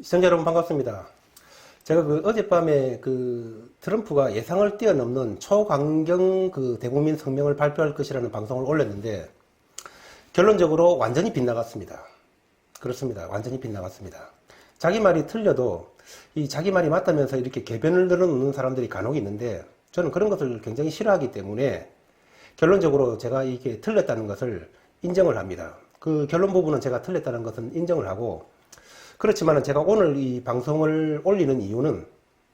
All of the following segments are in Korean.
시청자 여러분 반갑습니다. 제가 어젯밤에 트럼프가 예상을 뛰어넘는 초강경 대국민 성명을 발표할 것이라는 방송을 올렸는데 결론적으로 완전히 빗나갔습니다. 그렇습니다. 완전히 빗나갔습니다. 자기 말이 틀려도 이 자기 말이 맞다면서 이렇게 궤변을 늘어놓는 사람들이 간혹 있는데 저는 그런 것을 굉장히 싫어하기 때문에 결론적으로 제가 이게 틀렸다는 것을 인정을 합니다. 그 결론 부분은 제가 틀렸다는 것은 인정을 하고, 그렇지만 제가 오늘 이 방송을 올리는 이유는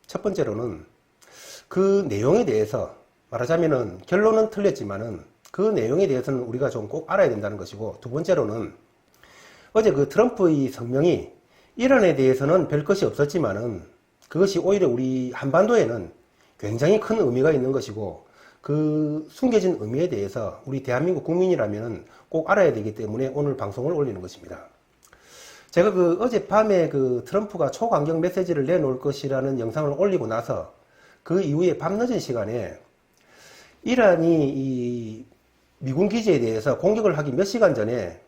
첫 번째로는 그 내용에 대해서 말하자면은 결론은 틀렸지만은 그 내용에 대해서는 우리가 좀 꼭 알아야 된다는 것이고, 두 번째로는 어제 트럼프의 성명이 이란에 대해서는 별 것이 없었지만은 그것이 오히려 우리 한반도에는 굉장히 큰 의미가 있는 것이고, 그 숨겨진 의미에 대해서 우리 대한민국 국민이라면 꼭 알아야 되기 때문에 오늘 방송을 올리는 것입니다. 제가 어젯밤에 트럼프가 초강경 메시지를 내놓을 것이라는 영상을 올리고 나서 그 이후에 밤늦은 시간에 이란이 이 미군 기지에 대해서 공격을 하기 몇 시간 전에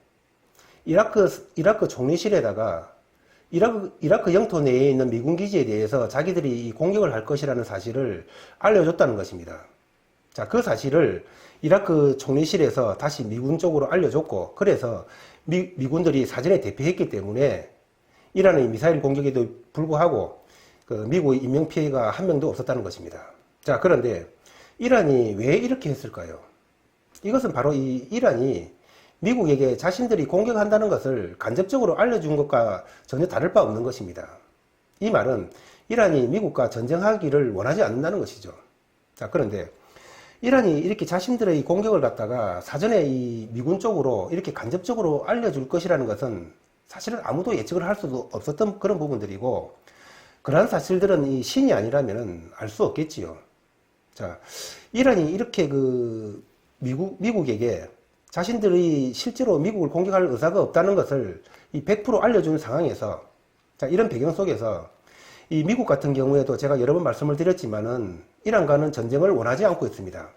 이라크 총리실에다가 이라크 영토 내에 있는 미군 기지에 대해서 자기들이 공격을 할 것이라는 사실을 알려줬다는 것입니다. 자, 그 사실을 이라크 총리실에서 다시 미군 쪽으로 알려줬고, 그래서 미군들이 사전에 대피했기 때문에 이란의 미사일 공격에도 불구하고 미국의 인명피해가 한 명도 없었다는 것입니다. 자, 그런데 이란이 왜 이렇게 했을까요? 이것은 바로 이 이란이 미국에게 자신들이 공격한다는 것을 간접적으로 알려준 것과 전혀 다를 바 없는 것입니다. 이 말은 이란이 미국과 전쟁하기를 원하지 않는다는 것이죠. 자, 그런데 이란이 이렇게 자신들의 공격을 갖다가 사전에 이 미군 쪽으로 이렇게 간접적으로 알려줄 것이라는 것은 사실은 아무도 예측을 할 수도 없었던 그런 부분들이고, 그러한 사실들은 이 신이 아니라면 알 수 없겠지요. 자, 이란이 이렇게 미국에게 자신들이 실제로 미국을 공격할 의사가 없다는 것을 이 100% 알려준 상황에서, 자, 이런 배경 속에서 이 미국 같은 경우에도 제가 여러 번 말씀을 드렸지만은 이란과는 전쟁을 원하지 않고 있습니다.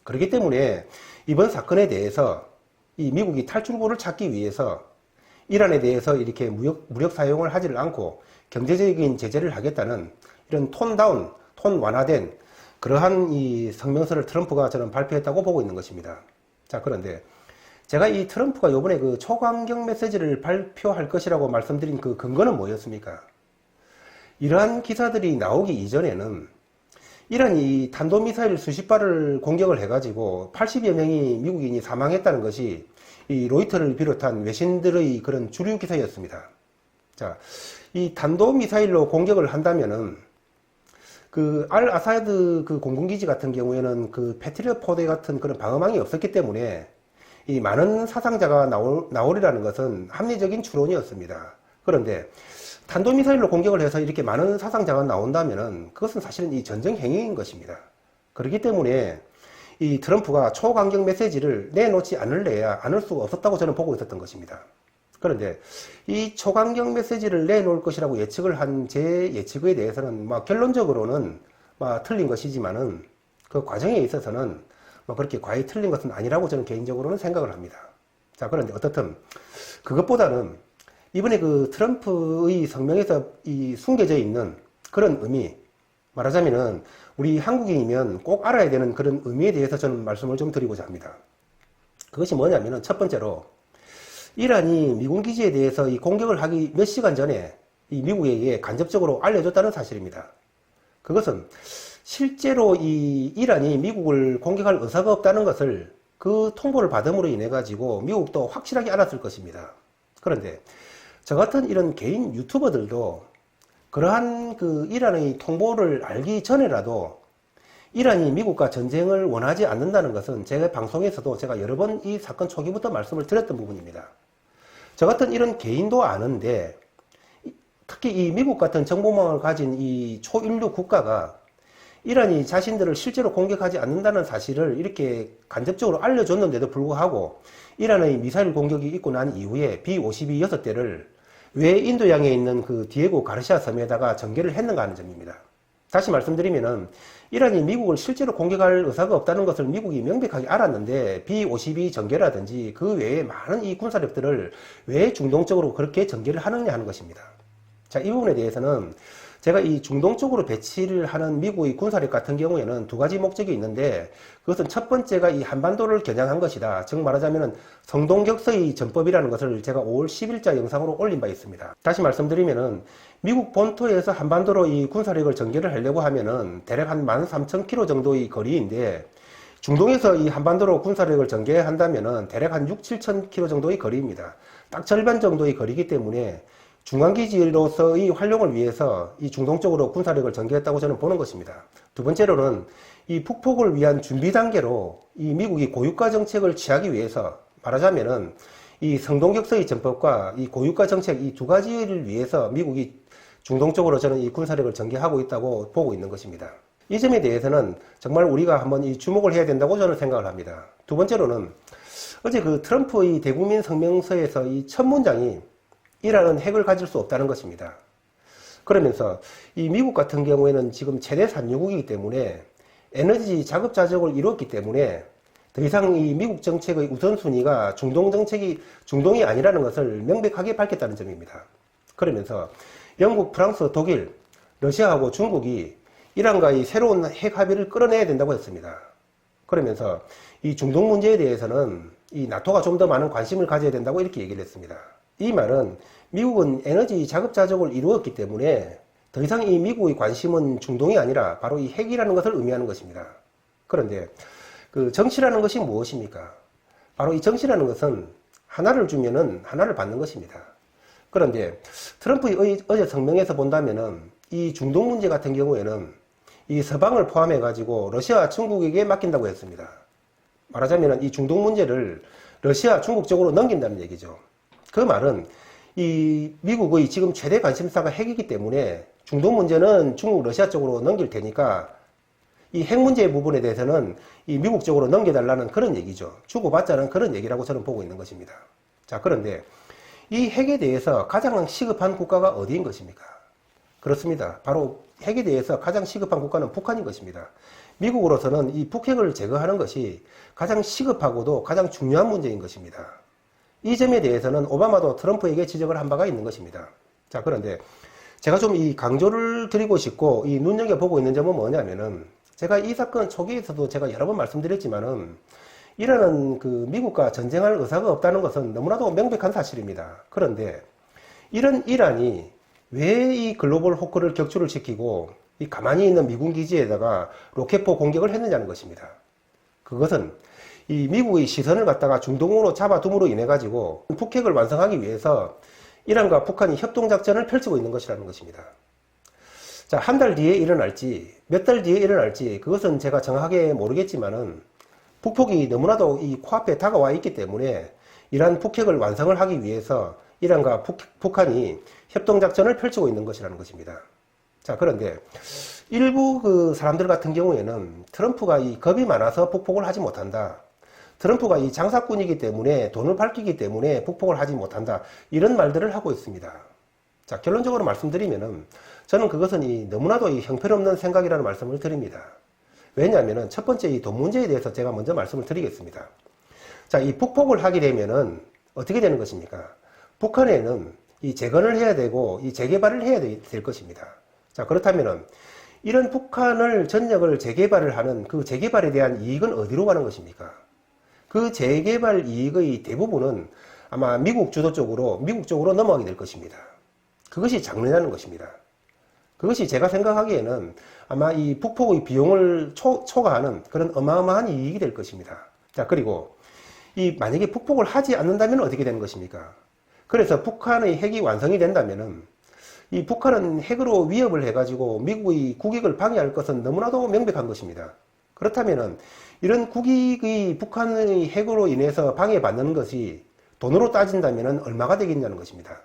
그렇기 때문에 이번 사건에 대해서 이 미국이 탈출구를 찾기 위해서 이란에 대해서 이렇게 무력 사용을 하지를 않고 경제적인 제재를 하겠다는 이런 톤 완화된 그러한 이 성명서를 트럼프가 저는 발표했다고 보고 있는 것입니다. 자, 그런데 제가 이 트럼프가 이번에 초강경 메시지를 발표할 것이라고 말씀드린 그 근거는 뭐였습니까? 이러한 기사들이 나오기 이전에는 이란이 탄도미사일 수십 발을 공격을 해가지고 80여 명의 미국인이 사망했다는 것이 이 로이터를 비롯한 외신들의 그런 주류 기사였습니다. 자, 이 탄도미사일로 공격을 한다면은 알 아사드 공군기지 같은 경우에는 패트리엇 포대 같은 그런 방어망이 없었기 때문에 이 많은 사상자가 나오리라는 것은 합리적인 추론이었습니다. 그런데 탄도미사일로 공격을 해서 이렇게 많은 사상자가 나온다면은 그것은 사실은 이 전쟁 행위인 것입니다. 그렇기 때문에 이 트럼프가 초강경 메시지를 내놓지 않을 수가 없었다고 저는 보고 있었던 것입니다. 그런데 이 초강경 메시지를 내놓을 것이라고 예측을 한 제 예측에 대해서는 결론적으로는 틀린 것이지만은 그 과정에 있어서는 그렇게 과히 틀린 것은 아니라고 저는 개인적으로는 생각을 합니다. 자, 그런데 어떻든 그것보다는 이번에 트럼프의 성명에서 이 숨겨져 있는 그런 의미, 말하자면은 우리 한국인이면 꼭 알아야 되는 그런 의미에 대해서 저는 말씀을 좀 드리고자 합니다. 그것이 뭐냐면은 첫 번째로 이란이 미군 기지에 대해서 이 공격을 하기 몇 시간 전에 이 미국에게 간접적으로 알려줬다는 사실입니다. 그것은 실제로 이 이란이 미국을 공격할 의사가 없다는 것을 그 통보를 받음으로 인해 가지고 미국도 확실하게 알았을 것입니다. 그런데 저 같은 이런 개인 유튜버들도 그러한 이란의 통보를 알기 전에라도 이란이 미국과 전쟁을 원하지 않는다는 것은 제 방송에서도 제가 여러 번 이 사건 초기부터 말씀을 드렸던 부분입니다. 저 같은 이런 개인도 아는데 특히 이 미국 같은 정보망을 가진 이 초인류 국가가 이란이 자신들을 실제로 공격하지 않는다는 사실을 이렇게 간접적으로 알려줬는데도 불구하고 이란의 미사일 공격이 있고 난 이후에 B-52 6대를 왜 인도양에 있는 디에고 가르시아 섬에다가 전개를 했는가 하는 점입니다. 다시 말씀드리면은 이란이 미국을 실제로 공격할 의사가 없다는 것을 미국이 명백하게 알았는데 B-52 전개라든지 그 외에 많은 이 군사력들을 왜 중동 쪽으로 그렇게 전개를 하느냐 하는 것입니다. 자, 이 부분에 대해서는 제가 이 중동 쪽으로 배치를 하는 미국의 군사력 같은 경우에는 두 가지 목적이 있는데, 그것은 첫 번째가 이 한반도를 겨냥한 것이다. 즉 말하자면 성동격서의 전법이라는 것을 제가 5월 10일자 영상으로 올린 바 있습니다. 다시 말씀드리면은 미국 본토에서 한반도로 이 군사력을 전개를 하려고 하면은 대략 한 13,000km 정도의 거리인데, 중동에서 이 한반도로 군사력을 전개한다면은 대략 한 6,000-7,000km 정도의 거리입니다. 딱 절반 정도의 거리이기 때문에 중앙기지로서의 활용을 위해서 이 중동 쪽으로 군사력을 전개했다고 저는 보는 것입니다. 두 번째로는 이 북폭을 위한 준비 단계로 이 미국이 고유가 정책을 취하기 위해서, 말하자면은 이 성동격서의 전법과 이 고유가 정책 이 두 가지를 위해서 미국이 중동 쪽으로 저는 이 군사력을 전개하고 있다고 보고 있는 것입니다. 이 점에 대해서는 정말 우리가 한번 이 주목을 해야 된다고 저는 생각을 합니다. 두 번째로는 어제 그 트럼프의 대국민 성명서에서 이 첫 문장이 이란은 핵을 가질 수 없다는 것입니다. 그러면서 이 미국 같은 경우에는 지금 최대 산유국이기 때문에 에너지 자급자족을 이뤘기 때문에 더 이상 이 미국 정책의 우선순위가 중동이 아니라는 것을 명백하게 밝혔다는 점입니다. 그러면서 영국, 프랑스, 독일, 러시아하고 중국이 이란과의 새로운 핵 합의를 끌어내야 된다고 했습니다. 그러면서 이 중동 문제에 대해서는 이 나토가 좀 더 많은 관심을 가져야 된다고 이렇게 얘기를 했습니다. 이 말은 미국은 에너지 자급자족을 이루었기 때문에 더 이상 이 미국의 관심은 중동이 아니라 바로 이 핵이라는 것을 의미하는 것입니다. 그런데 그 정치라는 것이 무엇입니까? 바로 이 정치라는 것은 하나를 주면은 하나를 받는 것입니다. 그런데 트럼프의 어제 성명에서 본다면은 이 중동 문제 같은 경우에는 이 서방을 포함해 가지고 러시아, 중국에게 맡긴다고 했습니다. 말하자면 이 중동 문제를 러시아, 중국 쪽으로 넘긴다는 얘기죠. 그 말은 이 미국의 지금 최대 관심사가 핵이기 때문에 중동 문제는 중국, 러시아 쪽으로 넘길 테니까 이 핵 문제 부분에 대해서는 이 미국 쪽으로 넘겨달라는 그런 얘기죠. 주고받자는 그런 얘기라고 저는 보고 있는 것입니다. 자, 그런데 이 핵에 대해서 가장 시급한 국가가 어디인 것입니까? 그렇습니다. 바로 핵에 대해서 가장 시급한 국가는 북한인 것입니다. 미국으로서는 이 북핵을 제거하는 것이 가장 시급하고도 가장 중요한 문제인 것입니다. 이 점에 대해서는 오바마도 트럼프에게 지적을 한 바가 있는 것입니다. 자, 그런데 제가 좀 이 강조를 드리고 싶고 이 눈여겨보고 있는 점은 뭐냐면은, 제가 이 사건 초기에서도 제가 여러 번 말씀드렸지만은 이란은 그 미국과 전쟁할 의사가 없다는 것은 너무나도 명백한 사실입니다. 그런데 이런 이란이 왜 이 글로벌 호크를 격추를 시키고 이 가만히 있는 미군 기지에다가 로켓포 공격을 했느냐는 것입니다. 그것은 이 미국의 시선을 갖다가 중동으로 잡아둠으로 인해 가지고 북핵을 완성하기 위해서 이란과 북한이 협동작전을 펼치고 있는 것이라는 것입니다. 자, 한 달 뒤에 일어날지 몇 달 뒤에 일어날지 그것은 제가 정확하게 모르겠지만은 북폭이 너무나도 이 코앞에 다가와 있기 때문에 이란 북핵을 완성을 하기 위해서 이란과 북한이 협동작전을 펼치고 있는 것이라는 것입니다. 자, 그런데 일부 그 사람들 같은 경우에는 트럼프가 이 겁이 많아서 북폭을 하지 못한다. 트럼프가 이 장사꾼이기 때문에 돈을 밝히기 때문에 북폭을 하지 못한다. 이런 말들을 하고 있습니다. 자, 결론적으로 말씀드리면은 저는 그것은 이 너무나도 이 형편없는 생각이라는 말씀을 드립니다. 왜냐하면은 첫 번째 이 돈 문제에 대해서 제가 먼저 말씀을 드리겠습니다. 자, 이 북폭을 하게 되면은 어떻게 되는 것입니까? 북한에는 이 재건을 해야 되고 이 재개발을 해야 될 것입니다. 자, 그렇다면은 이런 북한을 전역을 재개발을 하는 그 재개발에 대한 이익은 어디로 가는 것입니까? 그 재개발 이익의 대부분은 아마 미국 쪽으로 넘어가게 될 것입니다. 그것이 장르냐는 것입니다. 그것이 제가 생각하기에는 아마 이 북폭의 비용을 초과하는 그런 어마어마한 이익이 될 것입니다. 자, 그리고 이 만약에 북폭을 하지 않는다면 어떻게 되는 것입니까? 그래서 북한의 핵이 완성이 된다면은 이 북한은 핵으로 위협을 해가지고 미국의 국익을 방해할 것은 너무나도 명백한 것입니다. 그렇다면은 이런 국익의 북한의 핵으로 인해서 방해받는 것이 돈으로 따진다면은 얼마가 되겠냐는 것입니다.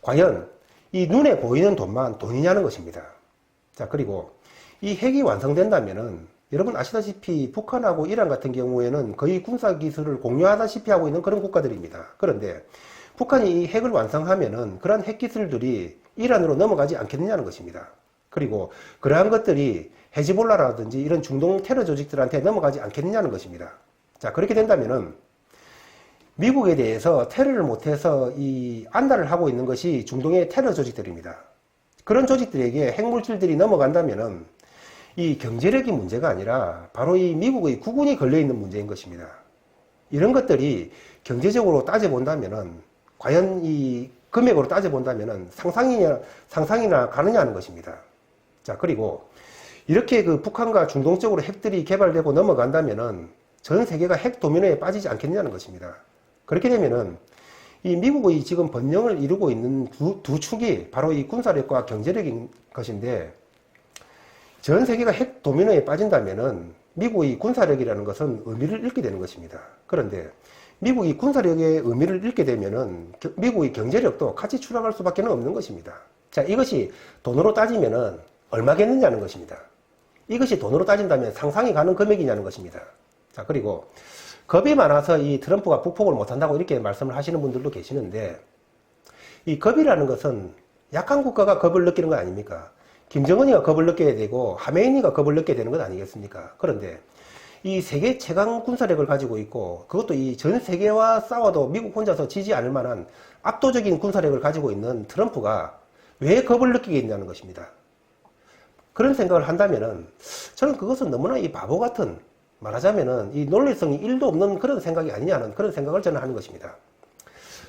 과연 이 눈에 보이는 돈만 돈이냐는 것입니다. 자, 그리고 이 핵이 완성된다면은 여러분 아시다시피 북한하고 이란 같은 경우에는 거의 군사기술을 공유하다시피 하고 있는 그런 국가들입니다. 그런데 북한이 이 핵을 완성하면은 그러한 핵기술들이 이란으로 넘어가지 않겠느냐는 것입니다. 그리고 그러한 것들이 헤즈볼라라든지 이런 중동 테러 조직들한테 넘어가지 않겠느냐는 것입니다. 자, 그렇게 된다면은 미국에 대해서 테러를 못해서 이 안달을 하고 있는 것이 중동의 테러 조직들입니다. 그런 조직들에게 핵물질들이 넘어간다면은 이 경제력이 문제가 아니라 바로 이 미국의 국운이 걸려있는 문제인 것입니다. 이런 것들이 경제적으로 따져본다면은 과연 이 금액으로 따져본다면은 상상이나 가느냐 하는 것입니다. 자, 그리고 이렇게 그 북한과 중동 쪽으로 핵들이 개발되고 넘어간다면은 전 세계가 핵 도미노에 빠지지 않겠느냐는 것입니다. 그렇게 되면은 이 미국의 지금 번영을 이루고 있는 두 축이 바로 이 군사력과 경제력인 것인데, 전 세계가 핵 도미노에 빠진다면은 미국의 군사력이라는 것은 의미를 잃게 되는 것입니다. 그런데 미국이 군사력의 의미를 잃게 되면은 미국의 경제력도 같이 추락할 수밖에 없는 것입니다. 자, 이것이 돈으로 따지면은 얼마겠느냐는 것입니다. 이것이 돈으로 따진다면 상상이 가는 금액이냐는 것입니다. 자, 그리고 겁이 많아서 이 트럼프가 북폭을 못한다고 이렇게 말씀을 하시는 분들도 계시는데, 이 겁이라는 것은 약한 국가가 겁을 느끼는 거 아닙니까? 김정은이가 겁을 느껴야 되고 하메이니가 겁을 느껴야 되는 것 아니겠습니까? 그런데 이 세계 최강 군사력을 가지고 있고, 그것도 이 전 세계와 싸워도 미국 혼자서 지지 않을 만한 압도적인 군사력을 가지고 있는 트럼프가 왜 겁을 느끼겠냐는 것입니다. 그런 생각을 한다면은 저는 그것은 너무나 이 바보 같은, 말하자면은 이 논리성이 1도 없는 그런 생각이 아니냐는 그런 생각을 저는 하는 것입니다.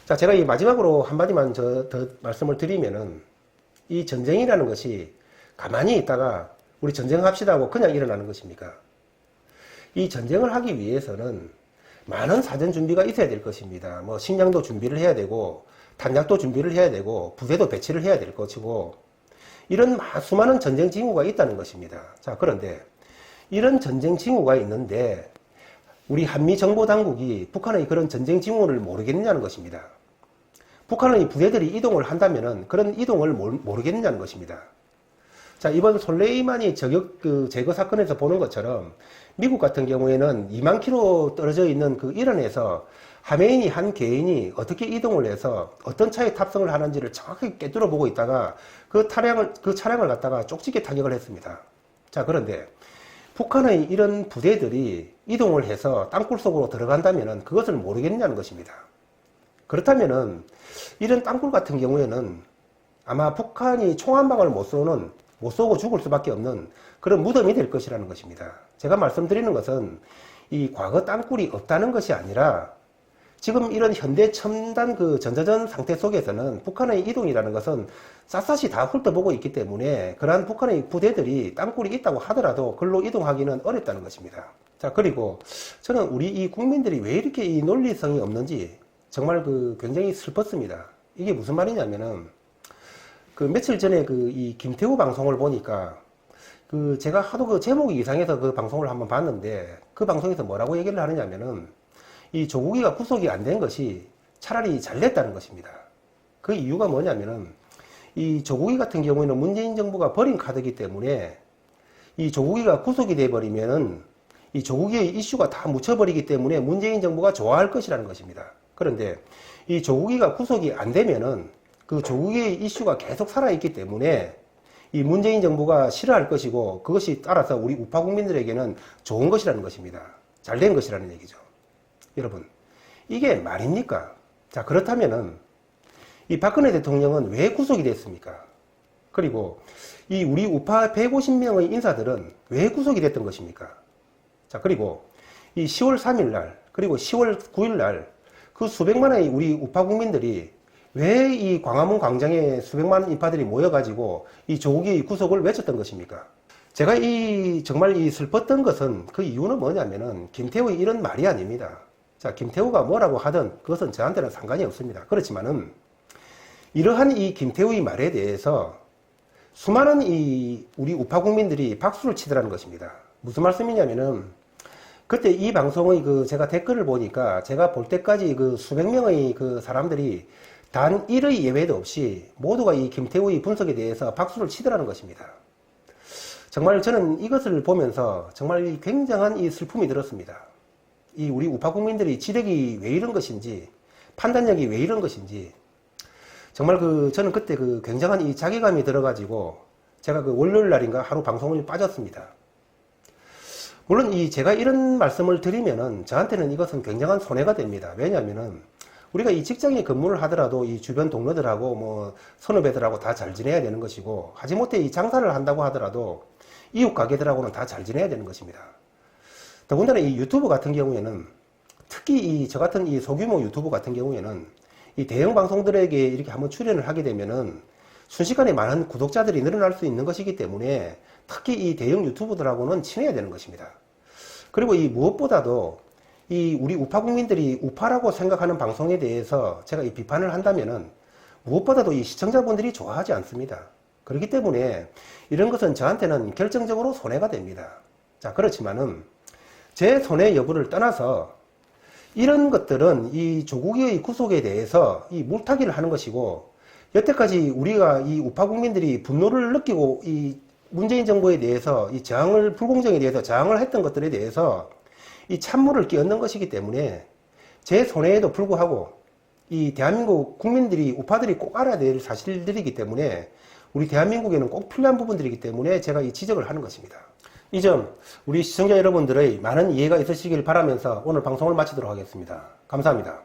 자, 제가 이 마지막으로 한마디만 더 말씀을 드리면은, 이 전쟁이라는 것이 가만히 있다가 우리 전쟁합시다 하고 그냥 일어나는 것입니까? 이 전쟁을 하기 위해서는 많은 사전 준비가 있어야 될 것입니다. 뭐 식량도 준비를 해야 되고 탄약도 준비를 해야 되고 부대도 배치를 해야 될 것이고, 이런 수많은 전쟁 징후가 있다는 것입니다. 자, 그런데 이런 전쟁 징후가 있는데 우리 한미 정보 당국이 북한의 그런 전쟁 징후를 모르겠느냐는 것입니다. 북한의 부대들이 이동을 한다면은 그런 이동을 모르겠느냐는 것입니다. 자, 이번 솔레이마니 제거 사건에서 보는 것처럼 미국 같은 경우에는 2만 킬로 떨어져 있는 그 이란에서 하메이니 한 개인이 어떻게 이동을 해서 어떤 차에 탑승을 하는지를 정확하게 꿰뚫어 보고 있다가 그 차량을 갖다가 쪽집게 타격을 했습니다. 자, 그런데 북한의 이런 부대들이 이동을 해서 땅굴 속으로 들어간다면은 그것을 모르겠느냐는 것입니다. 그렇다면은 이런 땅굴 같은 경우에는 아마 북한이 총 한 방을 못 쏘고 죽을 수밖에 없는 그런 무덤이 될 것이라는 것입니다. 제가 말씀드리는 것은 이 과거 땅굴이 없다는 것이 아니라 지금 이런 현대 첨단 그 전자전 상태 속에서는 북한의 이동이라는 것은 샅샅이 다 훑어보고 있기 때문에 그러한 북한의 부대들이 땅굴이 있다고 하더라도 글로 이동하기는 어렵다는 것입니다. 자, 그리고 저는 우리 이 국민들이 왜 이렇게 이 논리성이 없는지 정말 굉장히 슬펐습니다. 이게 무슨 말이냐면은 며칠 전에 이 김태우 방송을 보니까 제가 하도 그 제목이 이상해서 그 방송을 한번 봤는데, 그 방송에서 뭐라고 얘기를 하느냐면은 이 조국이가 구속이 안 된 것이 차라리 잘 됐다는 것입니다. 그 이유가 뭐냐면은 이 조국이 같은 경우에는 문재인 정부가 버린 카드이기 때문에 이 조국이가 구속이 돼 버리면은 이 조국이의 이슈가 다 묻혀버리기 때문에 문재인 정부가 좋아할 것이라는 것입니다. 그런데 이 조국이가 구속이 안 되면은 그 조국의 이슈가 계속 살아있기 때문에 이 문재인 정부가 싫어할 것이고, 그것이 따라서 우리 우파 국민들에게는 좋은 것이라는 것입니다. 잘된 것이라는 얘기죠. 여러분, 이게 말입니까? 자, 그렇다면은 이 박근혜 대통령은 왜 구속이 됐습니까? 그리고 이 우리 우파 150명의 인사들은 왜 구속이 됐던 것입니까? 자, 그리고 이 10월 3일 날, 그리고 10월 9일 날 그 수백만의 우리 우파 국민들이 왜 이 광화문 광장에 수백만 인파들이 모여가지고 이 조국의 구속을 외쳤던 것입니까? 제가 정말 슬펐던 것은 그 이유는 뭐냐면은 김태우의 이런 말이 아닙니다. 자, 김태우가 뭐라고 하든 그것은 저한테는 상관이 없습니다. 그렇지만은 이러한 이 김태우의 말에 대해서 수많은 우리 우파 국민들이 박수를 치더라는 것입니다. 무슨 말씀이냐면은 그때 이 방송의 제가 댓글을 보니까 제가 볼 때까지 수백 명의 사람들이 단 1의 예외도 없이 모두가 이 김태우의 분석에 대해서 박수를 치더라는 것입니다. 정말 저는 이것을 보면서 정말 굉장한 이 슬픔이 들었습니다. 이 우리 우파 국민들이 지력이 왜 이런 것인지, 판단력이 왜 이런 것인지, 정말 저는 그때 굉장한 이 자괴감이 들어가지고 제가 월요일 날인가 하루 방송을 빠졌습니다. 물론 제가 이런 말씀을 드리면은 저한테는 이것은 굉장한 손해가 됩니다. 왜냐하면은 우리가 이 직장에 근무를 하더라도 이 주변 동료들하고 뭐 선후배들하고 다 잘 지내야 되는 것이고, 하지못해 이 장사를 한다고 하더라도 이웃 가게들하고는 다 잘 지내야 되는 것입니다. 더군다나 이 유튜브 같은 경우에는, 특히 저 같은 이 소규모 유튜브 같은 경우에는 이 대형 방송들에게 이렇게 한번 출연을 하게 되면은 순식간에 많은 구독자들이 늘어날 수 있는 것이기 때문에 특히 이 대형 유튜브들하고는 친해야 되는 것입니다. 그리고 이 무엇보다도 이 우리 우파 국민들이 우파라고 생각하는 방송에 대해서 제가 이 비판을 한다면은 무엇보다도 이 시청자분들이 좋아하지 않습니다. 그렇기 때문에 이런 것은 저한테는 결정적으로 손해가 됩니다. 자, 그렇지만은 제 손해 여부를 떠나서 이런 것들은 이 조국의 구속에 대해서 이 물타기를 하는 것이고, 여태까지 우리가 이 우파 국민들이 분노를 느끼고 이 문재인 정부에 대해서 이 저항을, 불공정에 대해서 저항을 했던 것들에 대해서 이 찬물을 끼얹는 것이기 때문에 제 손해에도 불구하고 이 대한민국 국민들이, 우파들이 꼭 알아야 될 사실들이기 때문에, 우리 대한민국에는 꼭 필요한 부분들이기 때문에 제가 이 지적을 하는 것입니다. 이 점 우리 시청자 여러분들의 많은 이해가 있으시길 바라면서 오늘 방송을 마치도록 하겠습니다. 감사합니다.